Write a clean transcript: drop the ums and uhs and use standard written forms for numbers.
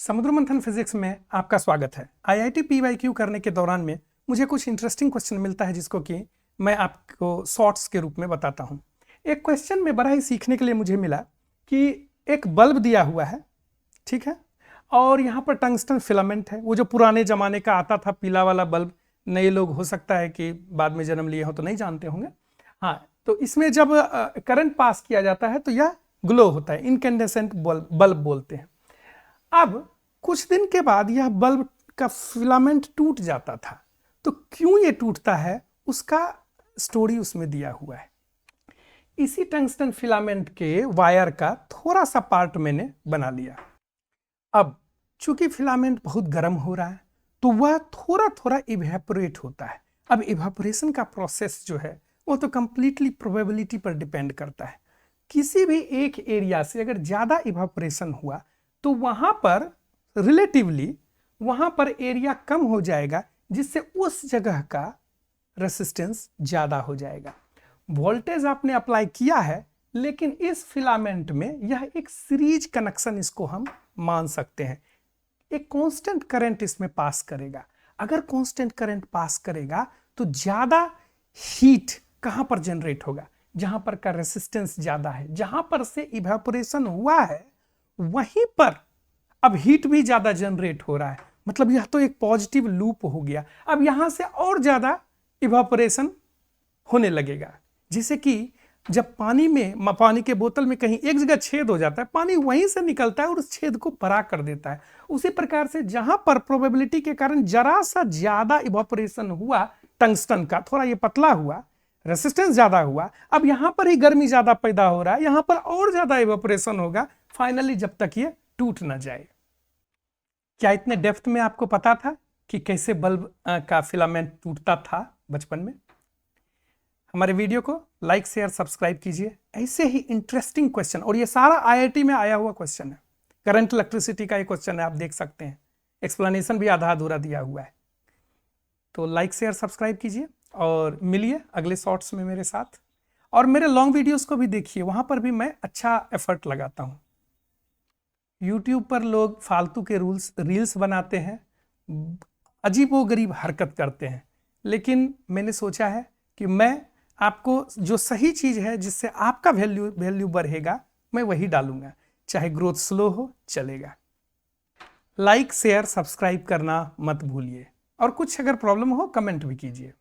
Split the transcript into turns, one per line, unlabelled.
समुद्र मंथन फिजिक्स में आपका स्वागत है। आईआईटी पीवाईक्यू करने के दौरान में मुझे कुछ इंटरेस्टिंग क्वेश्चन मिलता है जिसको कि मैं आपको शॉर्ट्स के रूप में बताता हूँ। एक क्वेश्चन में बड़ा ही सीखने के लिए मुझे मिला कि एक बल्ब दिया हुआ है, ठीक है, और यहाँ पर टंगस्टन फिलामेंट है, वो जो पुराने ज़माने का आता था पीला वाला बल्ब। नए लोग हो सकता है कि बाद में जन्म लिए हो तो नहीं जानते होंगे। हाँ, तो इसमें जब करंट पास किया जाता है तो यह ग्लो होता है, इनकैंडेसेंट बल्ब बोलते हैं। अब कुछ दिन के बाद यह बल्ब का फिलामेंट टूट जाता था, तो क्यों ये टूटता है उसका स्टोरी उसमें दिया हुआ है। इसी टंगस्टन फिलामेंट के वायर का थोड़ा सा पार्ट मैंने बना लिया। अब चूंकि फिलामेंट बहुत गर्म हो रहा है तो वह थोड़ा थोड़ा इवेपोरेट होता है। अब इवेपोरेशन का प्रोसेस जो है वो तो कंप्लीटली प्रोबेबिलिटी पर डिपेंड करता है। किसी भी एक एरिया से अगर ज़्यादा इवेपोरेशन हुआ तो वहाँ पर रिलेटिवली वहाँ पर एरिया कम हो जाएगा, जिससे उस जगह का रेसिस्टेंस ज़्यादा हो जाएगा। वोल्टेज आपने अप्लाई किया है, लेकिन इस फिलामेंट में यह एक सीरीज कनेक्शन इसको हम मान सकते हैं। एक कांस्टेंट करंट इसमें पास करेगा। अगर कांस्टेंट करंट पास करेगा तो ज़्यादा हीट कहाँ पर जनरेट होगा? जहाँ पर का रेसिस्टेंस ज़्यादा है, जहाँ पर से इवेपोरेशन हुआ है वहीं पर अब हीट भी ज्यादा जनरेट हो रहा है। मतलब यह तो एक पॉजिटिव लूप हो गया। अब यहां से और ज्यादा इवेपोरेशन होने लगेगा, जैसे कि जब पानी के बोतल में कहीं एक जगह छेद हो जाता है, पानी वहीं से निकलता है और उस छेद को बड़ा कर देता है। उसी प्रकार से जहां पर प्रोबेबिलिटी के कारण जरा सा ज्यादा इवेपोरेशन हुआ टंगस्टन का, थोड़ा ये पतला हुआ, रेसिस्टेंस ज्यादा हुआ, अब यहां पर ही गर्मी ज्यादा पैदा हो रहा है, यहां पर और ज्यादा इवेपोरेशन होगा फाइनली जब तक ये टूट ना जाए। क्या इतने डेप्थ में आपको पता था कि कैसे बल्ब का फिलामेंट टूटता था बचपन में? हमारे वीडियो को लाइक शेयर सब्सक्राइब कीजिए। ऐसे ही इंटरेस्टिंग क्वेश्चन, और ये सारा आईआईटी में आया हुआ क्वेश्चन है, करंट इलेक्ट्रिसिटी का ये क्वेश्चन है, आप देख सकते हैं। एक्सप्लेनेशन भी आधा अधूरा दिया हुआ है। तो लाइक शेयर सब्सक्राइब कीजिए और मिलिए अगले शॉर्ट्स में मेरे साथ। और मेरे लॉन्ग वीडियोस को भी देखिए, वहां पर भी मैं अच्छा एफर्ट लगाता हूँ। यूट्यूब पर लोग फालतू के रील्स बनाते हैं, अजीबोगरीब हरकत करते हैं, लेकिन मैंने सोचा है कि मैं आपको जो सही चीज़ है जिससे आपका वैल्यू बढ़ेगा मैं वही डालूंगा, चाहे ग्रोथ स्लो हो चलेगा। लाइक शेयर सब्सक्राइब करना मत भूलिए, और कुछ अगर प्रॉब्लम हो कमेंट भी कीजिए।